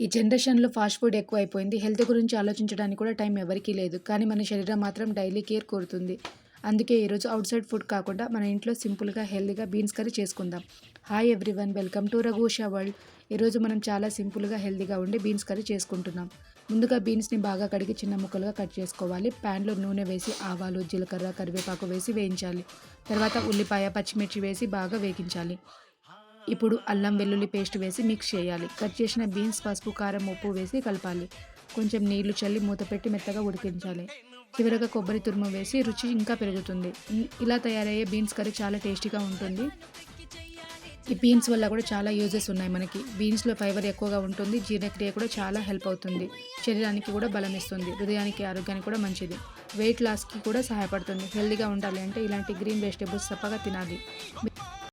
ఈ జనరేషన్‌లో fast food ఎక్కువైపోయింది. హెల్త్ గురించి ఆలోచించడానికి కూడా టైం ఎవరికీ లేదు. కానీ మన శరీరం మాత్రం డైలీ కేర్ కోరుతుంది. అందుకే ఈరోజు ఔట్‌సైడ్ ఫుడ్ కాకుండా మన ఇంట్లో సింపుల్‌గా, హెల్తీగా బీన్స్ కర్రీ చేసుకుందాం. Hi everyone, welcome to Raghusha world. ఈరోజు మనం చాలా సింపుల్‌గా, హెల్తీగా ఉండే బీన్స్ కర్రీ చేసుకుంటున్నాం. ముందుగా బీన్స్‌ని బాగా కడిగి చిన్న ముక్కలుగా కట్ చేసుకోవాలి. ప్యాన్‌లో నూనె వేసి ఆవాలు, జీలకర్ర, కరివేపాకు వేసి వేయించాలి. తర్వాత ఉల్లిపాయ, పచ్చిమిర్చి వేసి బాగా వేగించాలి. ఇప్పుడు అల్లం వెల్లుల్లి పేస్ట్ వేసి మిక్స్ చేయాలి. కట్ చేసిన బీన్స్, పసుపు, కారం, ఉప్పు వేసి కలపాలి. కొంచెం నీళ్లు చల్లి మూత పెట్టి మెత్తగా ఉడికించాలి. చివరగా కొబ్బరి తురుము వేసి రుచి ఇంకా పెరుగుతుంది. ఇలా తయారయ్యే బీన్స్ కర్రీ చాలా టేస్టీగా ఉంటుంది. ఈ బీన్స్ వల్ల కూడా చాలా యూజెస్ ఉన్నాయి మనకి. బీన్స్‌లో ఫైబర్ ఎక్కువగా ఉంటుంది. జీర్ణక్రియ కూడా చాలా హెల్ప్ అవుతుంది. శరీరానికి కూడా బలం ఇస్తుంది. హృదయానికి, ఆరోగ్యానికి కూడా మంచిది. వెయిట్ లాస్‌కి కూడా సహాయపడుతుంది. హెల్తీగా ఉండాలి అంటే ఇలాంటి గ్రీన్ వెజిటబుల్స్ తప్పక తినాలి.